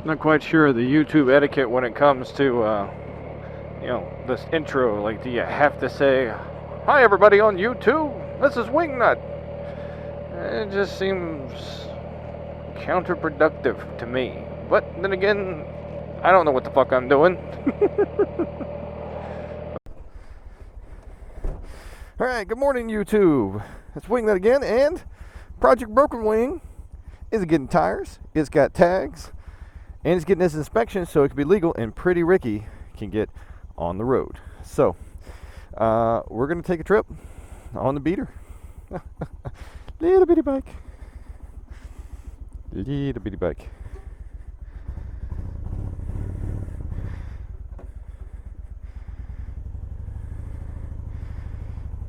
Not quite sure of the YouTube etiquette when it comes to, this intro. Like, do you have to say, "Hi, everybody on YouTube. This is Wingnut"? It just seems counterproductive to me. But then again, I don't know what the fuck I'm doing. Alright, good morning, YouTube. It's Wingnut again, and Project Broken Wing is getting tires, it's got tags, and it's getting this inspection so it can be legal and Pretty Ricky can get on the road. So, we're going to take a trip on the beater. Little bitty bike. Little bitty bike.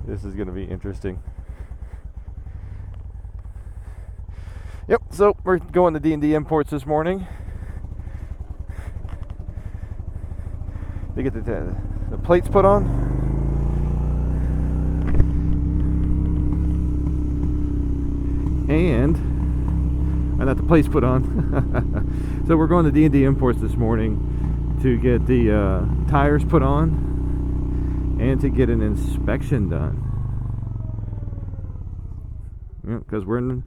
This is going to be interesting. Yep, so we're going to D&D Imports this morning. They get the plates put on. And not the plates put on. So we're going to D&D Imports this morning to get the tires put on and to get an inspection done. Because we're in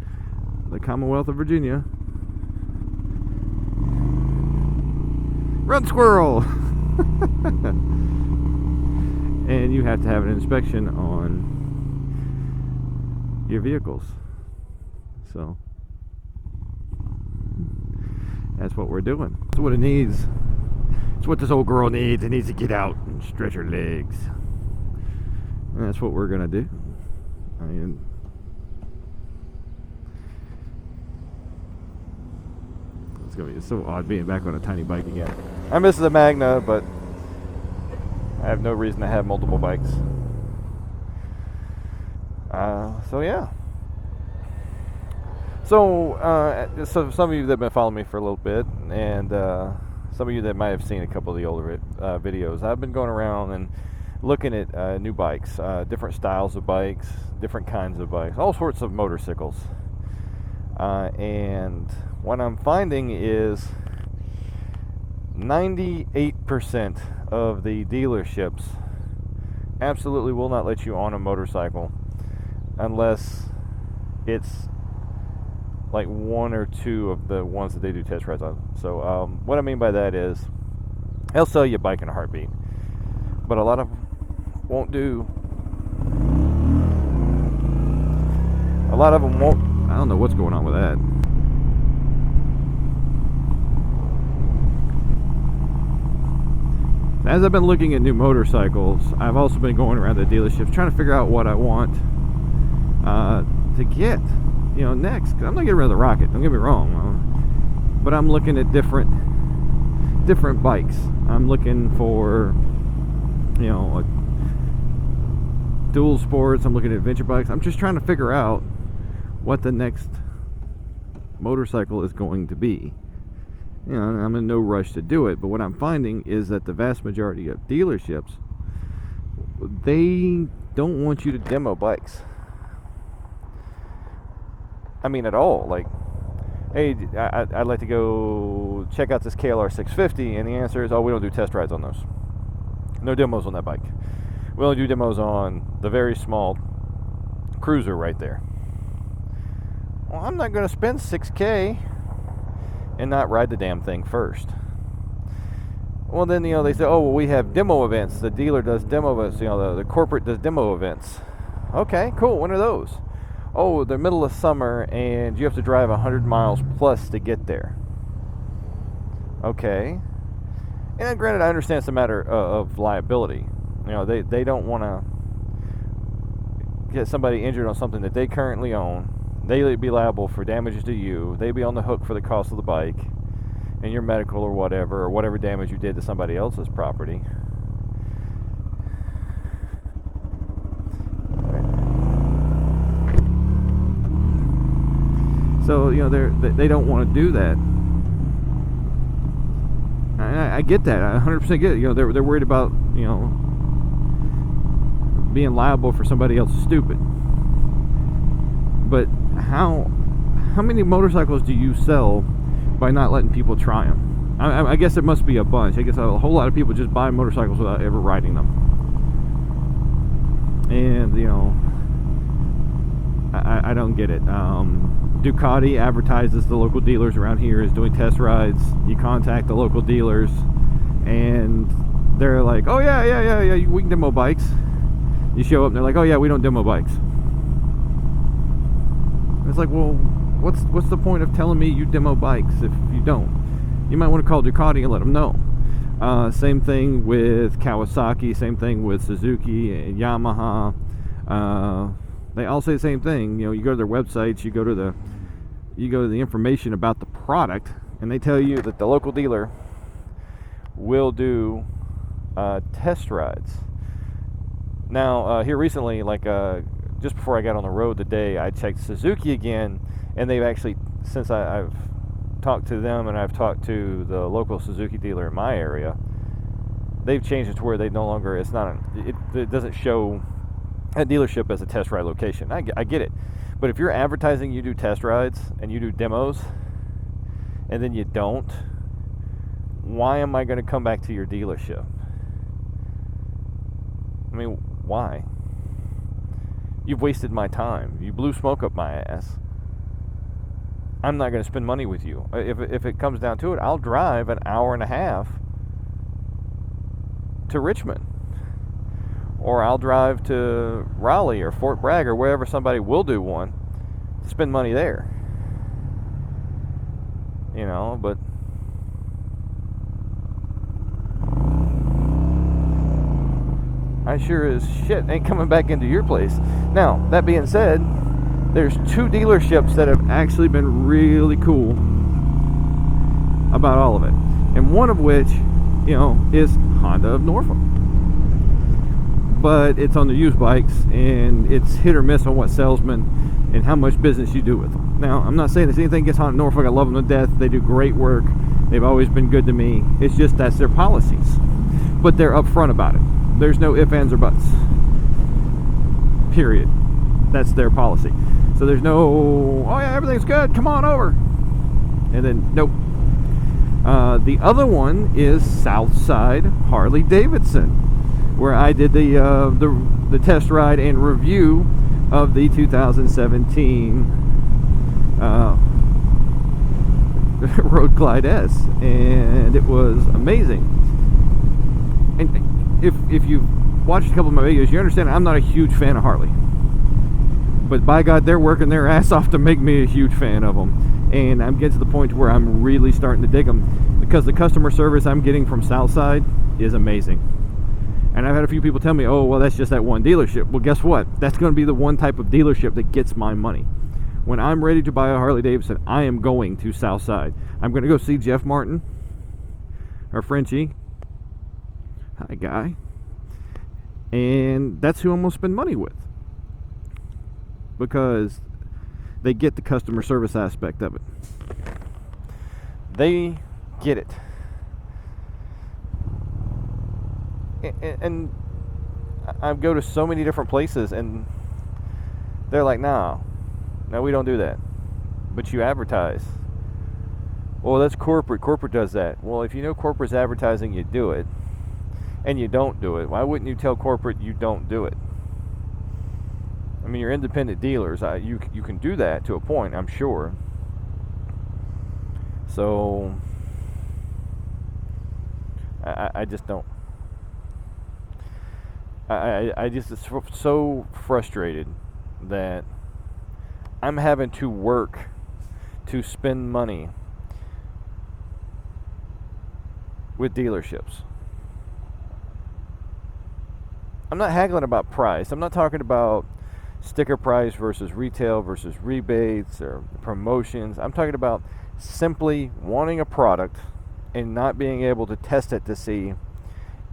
the Commonwealth of Virginia. Run, squirrel! And you have to have an inspection on your vehicles. So that's what we're doing. That's what it needs. It's what this old girl needs. It needs to get out and stretch her legs. And that's what we're gonna do. I mean, it's gonna be so odd being back on a tiny bike again. I miss the Magna, but I have no reason to have multiple bikes. So yeah. So some of you that have been following me for a little bit, and some of you that might have seen a couple of the older videos, I've been going around and looking at new bikes, different styles of bikes, different kinds of bikes, all sorts of motorcycles. And what I'm finding is 98% of the dealerships absolutely will not let you on a motorcycle unless it's like one or two of the ones that they do test rides on. So what I mean by that is they'll sell you a bike in a heartbeat, but a lot of them won't do. A lot of them won't. I don't know what's going on with that. As I've been looking at new motorcycles, I've also been going around the dealerships trying to figure out what I want to get, next. 'Cause I'm not getting rid of the Rocket, don't get me wrong, but I'm looking at different bikes. I'm looking for, dual sports. I'm looking at adventure bikes. I'm just trying to figure out what the next motorcycle is going to be. I'm in no rush to do it, but what I'm finding is that the vast majority of dealerships, they don't want you to demo bikes. I mean, at all. Like, hey, I'd like to go check out this KLR 650, and the answer is, we don't do test rides on those. No demos on that bike. We only do demos on the very small cruiser right there. Well, I'm not going to spend $6,000 and not ride the damn thing first. Well, then, they say, we have demo events. The dealer does demo events. The corporate does demo events. Okay, cool. When are those? The middle of summer, and you have to drive 100 miles plus to get there. Okay. And granted, I understand it's a matter of liability. They don't want to get somebody injured on something that they currently own. They'd be liable for damages to you. They'd be on the hook for the cost of the bike and your medical or whatever damage you did to somebody else's property. So, they don't want to do that. I get that. I 100% get it. They're worried about, being liable for somebody else's stupid. But how many motorcycles do you sell by not letting people try them. I guess it must be a bunch. I guess a whole lot of people just buy motorcycles without ever riding them. And, you know, I don't get it. Ducati advertises the local dealers around here as doing test rides. You contact the local dealers, and they're like, oh yeah, we can demo bikes. You show up and they're like, oh yeah, we don't demo bikes. It's like, well, what's the point of telling me you demo bikes if you don't? You might want to call Ducati and let them know. Same thing with Kawasaki, same thing with Suzuki and Yamaha. They all say the same thing. You know, you go to their websites, you go to the information about the product, and they tell you that the local dealer will do test rides. Now, here recently, like just before I got on the road today, I checked Suzuki again, and they've actually, since I've talked to them and I've talked to the local Suzuki dealer in my area, they've changed it to where they no longer, it doesn't show a dealership as a test ride location. I get it. But if you're advertising you do test rides and you do demos and then you don't, why am I going to come back to your dealership? I mean, why? You've wasted my time. You blew smoke up my ass. I'm not going to spend money with you. If it comes down to it, I'll drive an hour and a half to Richmond. Or I'll drive to Raleigh or Fort Bragg or wherever somebody will do one to spend money there. You know, but I sure as shit ain't coming back into your place. Now, that being said, there's 2 dealerships that have actually been really cool about all of it. And one of which, you know, is Honda of Norfolk. But it's on the used bikes, and it's hit or miss on what salesman and how much business you do with them. Now, I'm not saying there's anything against Honda Norfolk. I love them to death. They do great work. They've always been good to me. It's just that's their policies. But they're upfront about it. There's no ifs, ands, or buts. Period. That's their policy. So there's no, oh yeah, everything's good, come on over. And then, nope. The other one is Southside Harley Davidson, where I did the test ride and review of the 2017 Road Glide S, and it was amazing. And if you've watched a couple of my videos, you understand I'm not a huge fan of Harley, but by God, they're working their ass off to make me a huge fan of them, and I'm getting to the point where I'm really starting to dig them, because the customer service I'm getting from Southside is amazing. And I've had a few people tell me, oh, well, that's just that one dealership. Well, guess what? That's going to be the one type of dealership that gets my money. When I'm ready to buy a Harley Davidson, I am going to Southside. I'm going to go see Jeff Martin, or Frenchie. Hi, guy. And that's who I'm going to spend money with, because they get the customer service aspect of it. They get it. And I go to so many different places, and they're like, no, we don't do that. But you advertise. Well, that's corporate. Corporate does that. Well, if you know corporate's advertising, you do it. And you don't do it. Why wouldn't you tell corporate you don't do it? I mean, you're independent dealers. You can do that to a point, I'm sure. So I just don't. I just is so frustrated that I'm having to work to spend money with dealerships. I'm not haggling about price. I'm not talking about sticker price versus retail versus rebates or promotions. I'm talking about simply wanting a product and not being able to test it to see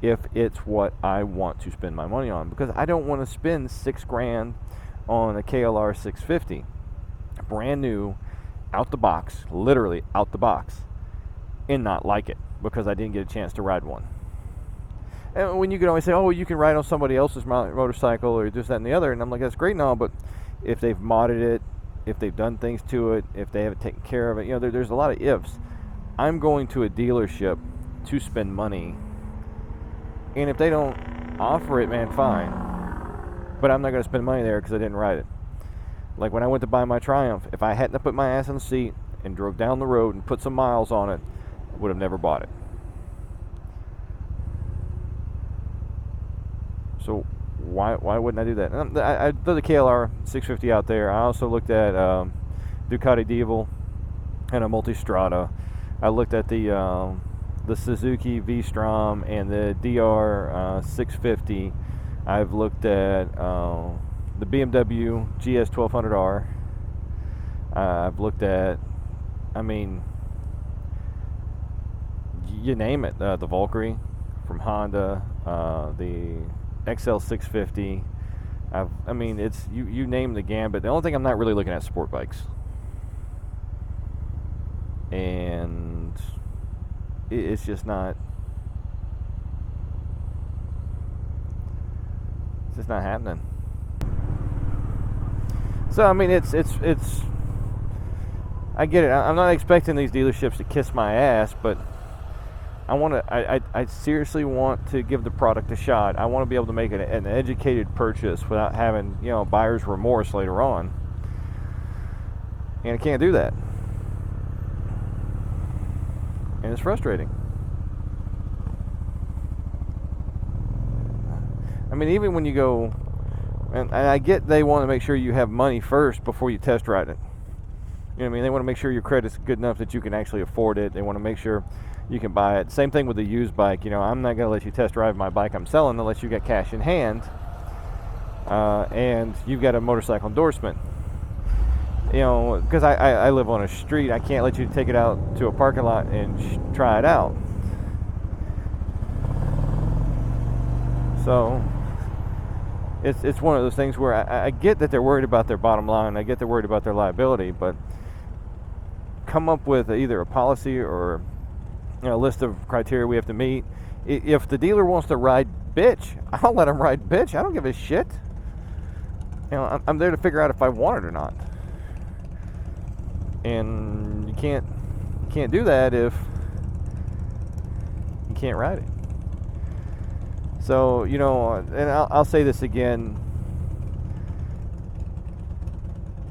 if it's what I want to spend my money on, because I don't want to spend $6,000 on a KLR 650 brand new, out the box, literally out the box, and not like it because I didn't get a chance to ride one. And when you can always say, oh, you can ride on somebody else's motorcycle or this, that, and the other, and I'm like, that's great and all, but if they've modded it, if they've done things to it, if they haven't taken care of it, you know, there's a lot of ifs. I'm going to a dealership to spend money, and if they don't offer it, man, fine. But I'm not going to spend money there because I didn't ride it. Like when I went to buy my Triumph, if I hadn't put my ass in the seat and drove down the road and put some miles on it, would have never bought it. So why wouldn't I do that? And I did the KLR 650 out there. I also looked at Ducati Divel and a Multistrada. I looked at the Suzuki V-Strom and the DR 650. I've looked at the BMW GS 1200R. I've looked at, I mean, you name it. The Valkyrie from Honda, the XL 650. I mean, it's you name the gambit. The only thing I'm not really looking at is sport bikes, and it's just not. It's just not happening. So I mean, it's. I get it. I'm not expecting these dealerships to kiss my ass, but I want to. I seriously want to give the product a shot. I want to be able to make an educated purchase without having, you know, buyer's remorse later on. And I can't do that. And it's frustrating. I mean, even when you go, and I get they want to make sure you have money first before you test ride it. You know what I mean? They want to make sure your credit's good enough that you can actually afford it. They want to make sure you can buy it. Same thing with the used bike. You know, I'm not going to let you test drive my bike I'm selling unless you got cash in hand and you've got a motorcycle endorsement. You know, because I live on a street, I can't let you take it out to a parking lot and try it out. So it's one of those things where I get that they're worried about their bottom line. I get they're worried about their liability, but come up with either a policy or, you know, a list of criteria we have to meet. If the dealer wants to ride bitch, I'll let him ride bitch. I don't give a shit. You know, I'm there to figure out if I want it or not. And you can't do that if you can't ride it. So, you know, and I'll say this again.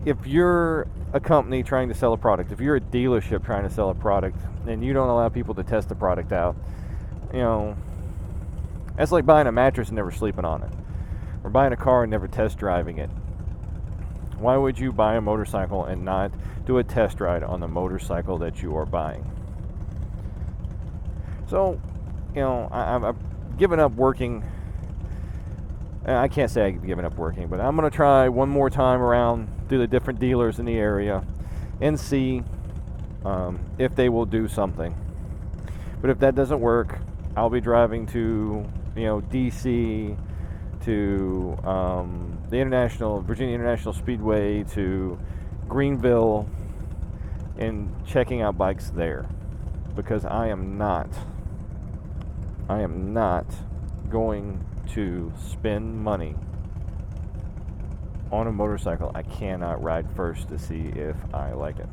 If you're a company trying to sell a product, if you're a dealership trying to sell a product, and you don't allow people to test the product out, you know, that's like buying a mattress and never sleeping on it, or buying a car and never test driving it. Why would you buy a motorcycle and not do a test ride on the motorcycle that you are buying? So, you know, I've given up working. I can't say I've given up working, but I'm going to try one more time around through the different dealers in the area and see if they will do something. But if that doesn't work, I'll be driving to, you know, DC, to the Virginia International Speedway, to Greenville, and checking out bikes there, because I am not going to spend money on a motorcycle I cannot ride first to see if I like it.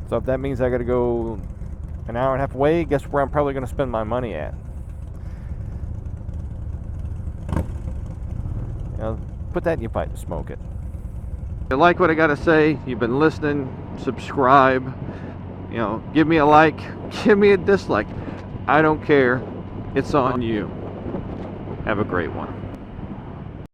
So if that means I got to go an hour and a half away, guess where I'm probably going to spend my money at? You know, put that in your pipe and smoke it. If you like what I got to say, you've been listening, subscribe, you know, give me a like, give me a dislike. I don't care. It's on you. Have a great one.